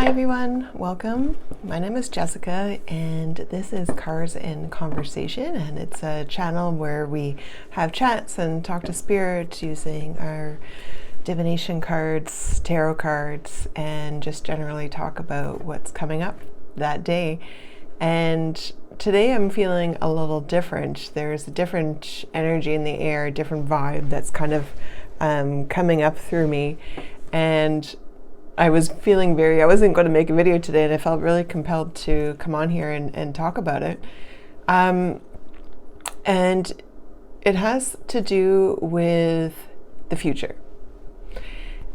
Hi everyone, welcome. My name is Jessica and this is Cards in Conversation, and it's a channel where we have chats and talk to spirit using our divination cards, tarot cards, and just generally talk about what's coming up that day. And today I'm feeling a little different. There's a different energy in the air, a different vibe that's kind of coming up through me. And I was feeling I wasn't going to make a video today, and I felt really compelled to come on here and talk about it. And it has to do with the future.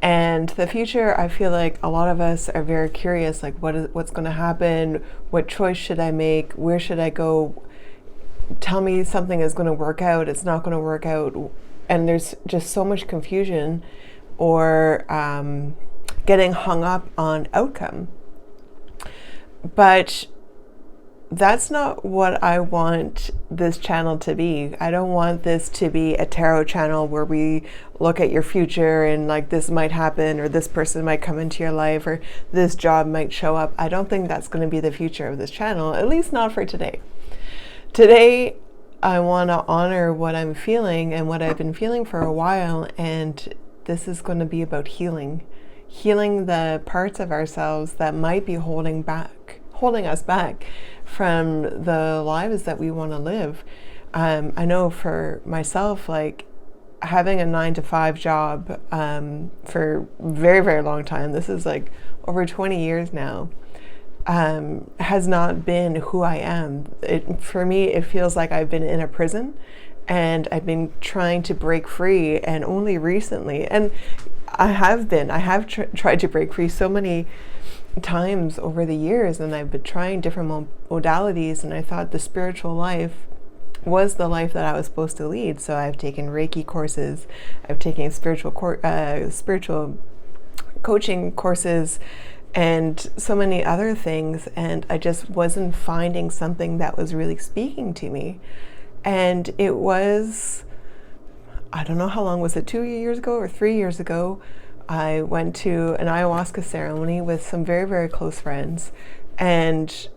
And the future, I feel like a lot of us are very curious, like what's going to happen? What choice should I make? Where should I go? Tell me something is going to work out. It's not going to work out. And there's just so much confusion or getting hung up on outcome. But that's not what I want this channel to be. I don't want this to be a tarot channel where we look at your future and like this might happen, or this person might come into your life, or this job might show up. I don't think that's going to be the future of this channel, at least not for today. Today, I want to honor what I'm feeling and what I've been feeling for a while, and this is going to be about healing the parts of ourselves that might be holding us back from the lives that we want to live. I know for myself, like having a 9-to-5 job for a very, very long time, this is like over 20 years now, has not been who I am. For me, it feels like I've been in a prison and I've been trying to break free, and only recently, and I have tried to break free so many times over the years, and I've been trying different modalities, and I thought the spiritual life was the life that I was supposed to lead. So I've taken Reiki courses, I've taken spiritual coaching courses, and so many other things, and I just wasn't finding something that was really speaking to me. And it was, I don't know how long was it, 2 years ago or 3 years ago, I went to an ayahuasca ceremony with some very, very close friends. And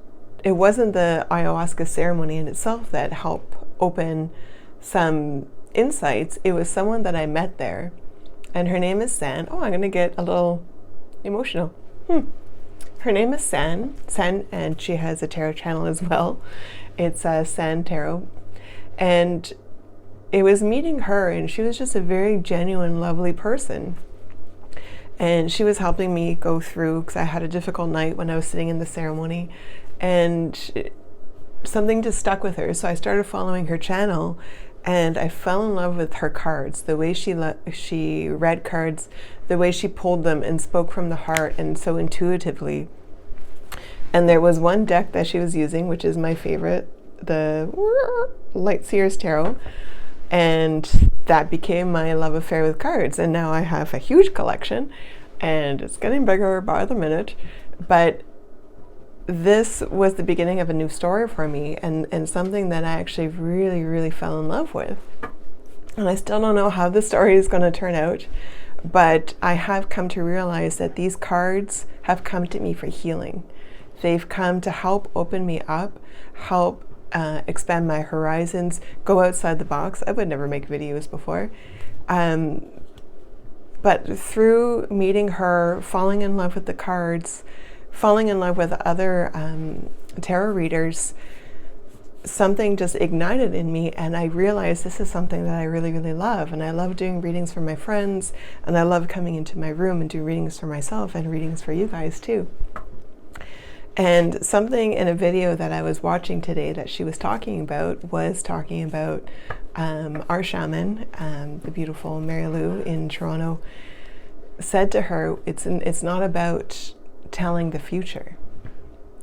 it wasn't the ayahuasca ceremony in itself that helped open some insights. It was someone that I met there. And her name is San. Oh, I'm going to get a little emotional. Her name is San, and she has a tarot channel as well. It's San Tarot. And it was meeting her, and she was just a very genuine, lovely person. And she was helping me go through, because I had a difficult night when I was sitting in the ceremony, and something just stuck with her. So I started following her channel, and I fell in love with her cards, the way she read cards, the way she pulled them and spoke from the heart and so intuitively. And there was one deck that she was using, which is my favorite, the Light Seers Tarot. And that became my love affair with cards. And now I have a huge collection, and it's getting bigger by the minute. But this was the beginning of a new story for me, and something that I actually really, really fell in love with. And I still don't know how the story is going to turn out, but I have come to realize that these cards have come to me for healing. They've come to help open me up, help expand my horizons, go outside the box. I would never make videos before. But through meeting her, falling in love with the cards, falling in love with other tarot readers, something just ignited in me, and I realized this is something that I really, really love. And I love doing readings for my friends, and I love coming into my room and do readings for myself and readings for you guys too. And something in a video that I was watching today that she was talking about our shaman, the beautiful Mary Lou in Toronto, said to her, it's not about telling the future,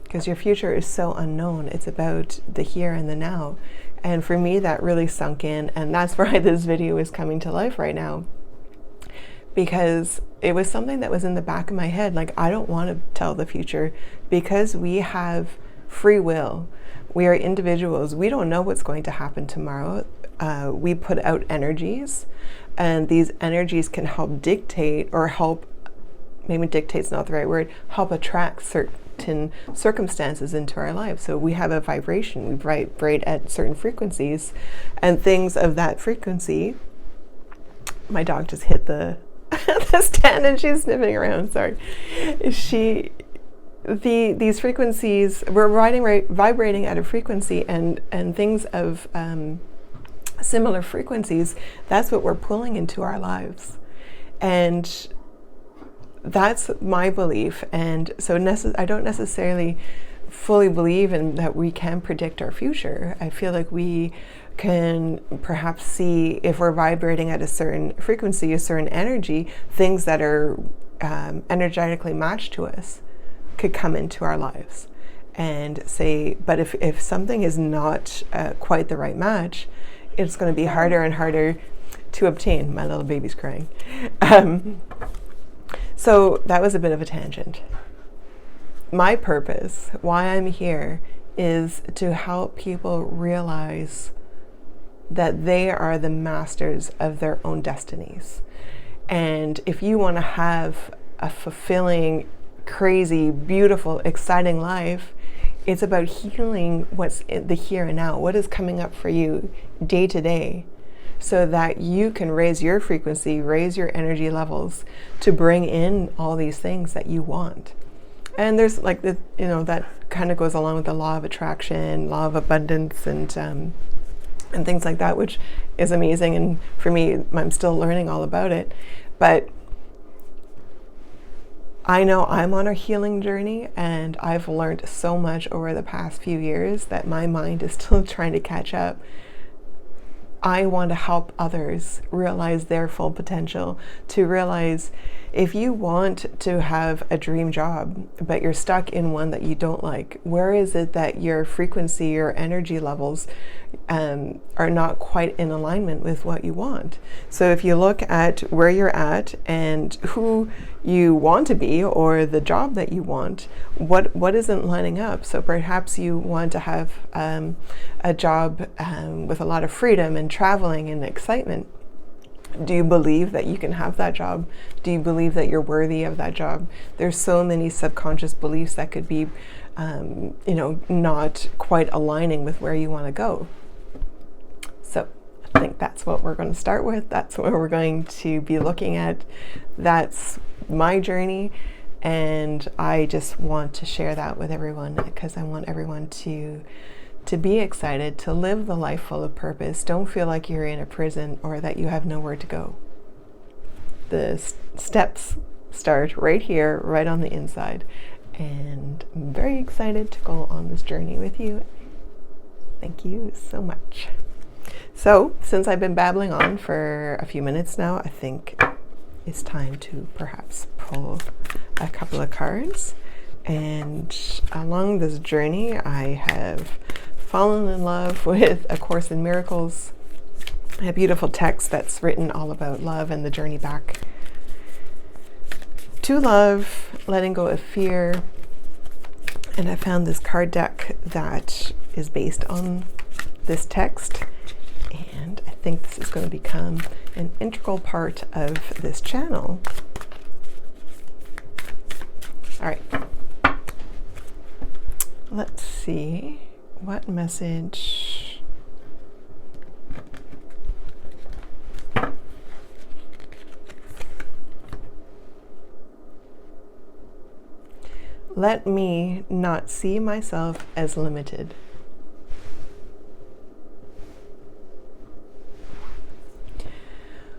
because your future is so unknown. It's about the here and the now. And for me, that really sunk in, and that's why this video is coming to life right now. Because it was something that was in the back of my head, like I don't want to tell the future, because we have free will. We are individuals. We don't know what's going to happen tomorrow. We put out energies, and these energies can help dictate or help maybe dictate's not the right word, help attract certain circumstances into our lives. So we have a vibration, we vibrate at certain frequencies, and things of that frequency. My dog just hit the the stand and she's sniffing around. Sorry. These frequencies, we're vibrating at a frequency, and things of similar frequencies, that's what we're pulling into our lives. And that's my belief. And so I don't necessarily fully believe in that we can predict our future. I feel like we can perhaps see, if we're vibrating at a certain frequency, a certain energy, things that are energetically matched to us could come into our lives. And say, but if something is not quite the right match, it's going to be harder and harder to obtain. My little baby's crying. So that was a bit of a tangent. My purpose, why I'm here, is to help people realize that they are the masters of their own destinies. And if you want to have a fulfilling, crazy, beautiful, exciting life, it's about healing what's in the here and now, what is coming up for you day to day, so that you can raise your frequency, raise your energy levels to bring in all these things that you want. And there's like the, that kind of goes along with the law of attraction, law of abundance, and things like that, which is amazing. And for me, I'm still learning all about it. But I know I'm on a healing journey, and I've learned so much over the past few years that my mind is still trying to catch up. I want to help others realize their full potential, to realize if you want to have a dream job, but you're stuck in one that you don't like, where is it that your frequency, your energy levels are not quite in alignment with what you want? So if you look at where you're at and who you want to be, or the job that you want, what isn't lining up? So perhaps you want to have a job with a lot of freedom and traveling and excitement. Do you believe that you can have that job? Do you believe that you're worthy of that job? There's so many subconscious beliefs that could be, not quite aligning with where you want to go. So I think that's what we're going to start with. That's what we're going to be looking at. That's my journey. And I just want to share that with everyone, because I want everyone to be excited, to live the life full of purpose. Don't feel like you're in a prison or that you have nowhere to go. The steps start right here, right on the inside. And I'm very excited to go on this journey with you. Thank you so much. So, since I've been babbling on for a few minutes now, I think it's time to perhaps pull a couple of cards. And along this journey, I have fallen in love with A Course in Miracles, a beautiful text that's written all about love and the journey back to love, letting go of fear. And I found this card deck that is based on this text, and I think this is going to become an integral part of this channel. All right, let's see what message. Let me not see myself as limited.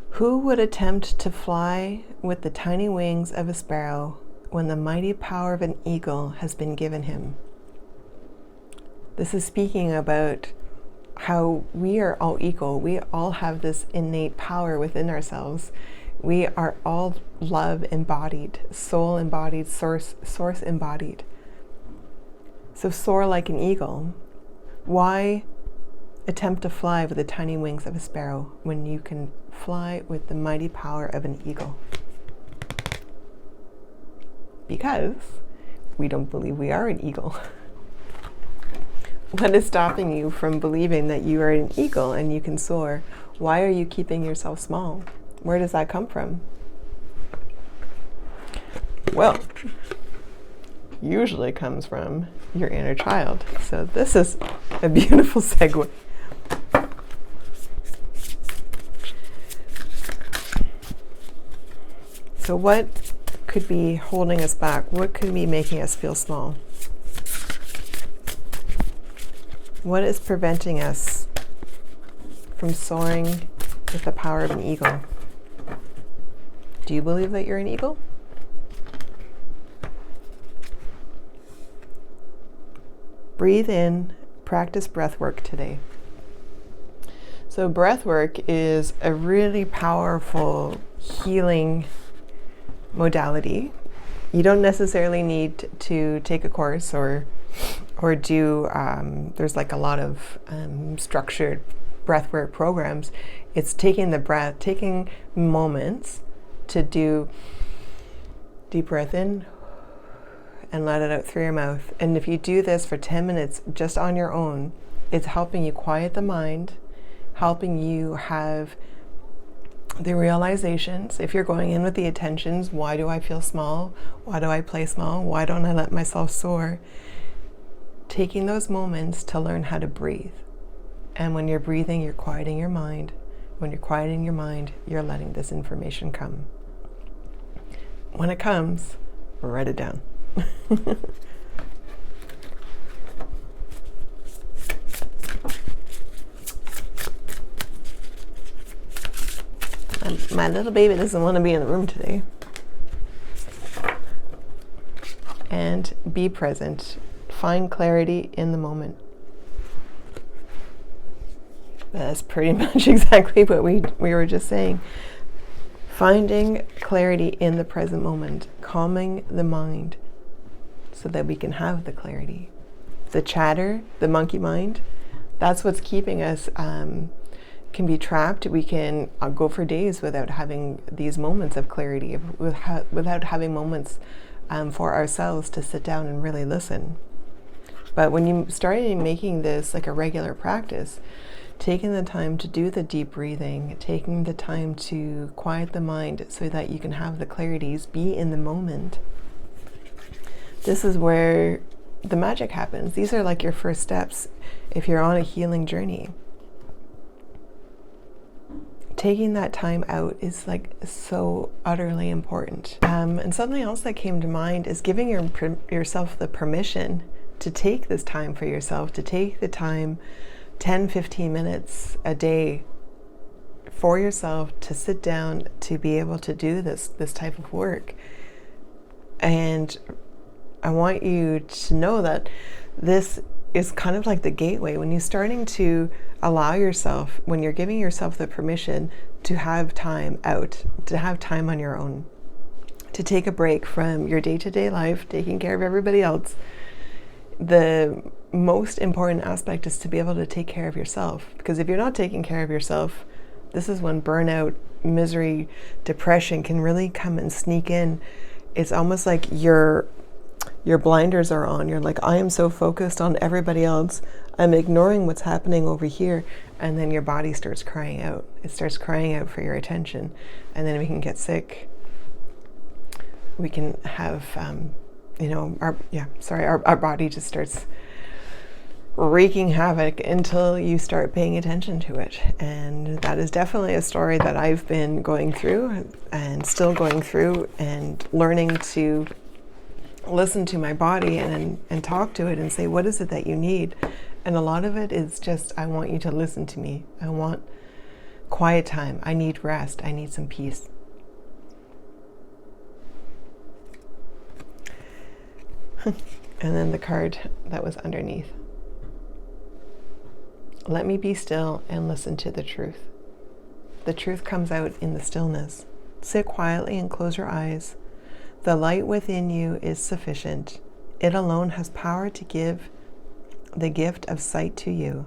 Who would attempt to fly with the tiny wings of a sparrow when the mighty power of an eagle has been given him? This is speaking about how we are all equal. We all have this innate power within ourselves. We are all love embodied, soul embodied, source embodied. So soar like an eagle. Why attempt to fly with the tiny wings of a sparrow when you can fly with the mighty power of an eagle? Because we don't believe we are an eagle. What is stopping you from believing that you are an eagle and you can soar? Why are you keeping yourself small? Where does that come from? Well, usually comes from your inner child. So this is a beautiful segue. So what could be holding us back? What could be making us feel small? What is preventing us from soaring with the power of an eagle? Do you believe that you're an eagle? Breathe in, practice breath work today. So breath work is a really powerful healing modality. You don't necessarily need to take a course or do, there's like a lot of structured breathwork programs. It's taking the breath, taking moments to do deep breath in and let it out through your mouth. And if you do this for 10 minutes just on your own, it's helping you quiet the mind, helping you have the realizations. If you're going in with the attentions, why do I feel small? Why do I play small? Why don't I let myself soar? Taking those moments to learn how to breathe. And when you're breathing, you're quieting your mind. When you're quieting your mind, you're letting this information come. When it comes, write it down. My little baby doesn't want to be in the room today. And be present. Find clarity in the moment. That's pretty much exactly what we were just saying. Finding clarity in the present moment, calming the mind so that we can have the clarity. The chatter, the monkey mind, that's what's keeping us, can be trapped. We can go for days without having these moments of clarity, without having moments for ourselves to sit down and really listen. But when you started making this like a regular practice, taking the time to do the deep breathing, taking the time to quiet the mind so that you can have the clarities, be in the moment, this is where the magic happens. These are like your first steps if you're on a healing journey. Taking that time out is like so utterly important. And something else that came to mind is giving yourself the permission to take this time for yourself, to take the time 10, 15 minutes a day for yourself to sit down, to be able to do this type of work. And I want you to know that this is kind of like the gateway. When you're starting to allow yourself, when you're giving yourself the permission to have time out, to have time on your own, to take a break from your day-to-day life, taking care of everybody else, the most important aspect is to be able to take care of yourself. Because if you're not taking care of yourself, this is when burnout, misery, depression can really come and sneak in. It's almost like your blinders are on. You're like, I am so focused on everybody else, I'm ignoring what's happening over here. And then your body starts crying out. It starts crying out for your attention. And then we can get sick. We can have our body just starts wreaking havoc until you start paying attention to it. And that is definitely a story that I've been going through and still going through, and learning to listen to my body and talk to it and say, what is it that you need? And a lot of it is just, I want you to listen to me. I want quiet time. I need rest. I need some peace. And then the card that was underneath. Let me be still and listen to the truth. The truth comes out in the stillness. Sit quietly and close your eyes. The light within you is sufficient. It alone has power to give the gift of sight to you.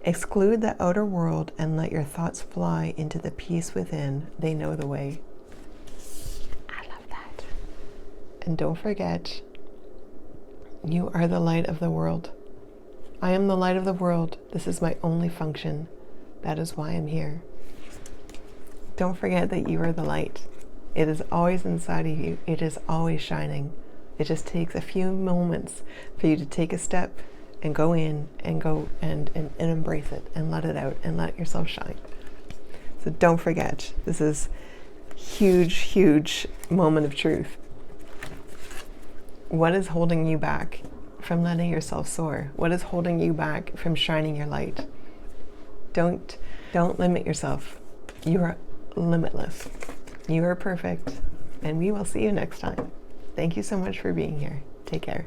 Exclude the outer world and let your thoughts fly into the peace within. They know the way. I love that. And don't forget, you are the light of the world. I am the light of the world. This is my only function. That is why I'm here. Don't forget that you are the light. It is always inside of you. It is always shining. It just takes a few moments for you to take a step and go in and go and embrace it and let it out and let yourself shine. So don't forget, this is huge, huge moment of truth. What is holding you back from letting yourself soar? What is holding you back from shining your light? Don't limit yourself. You are limitless. You are perfect. And we will see you next time. Thank you so much for being here. Take care.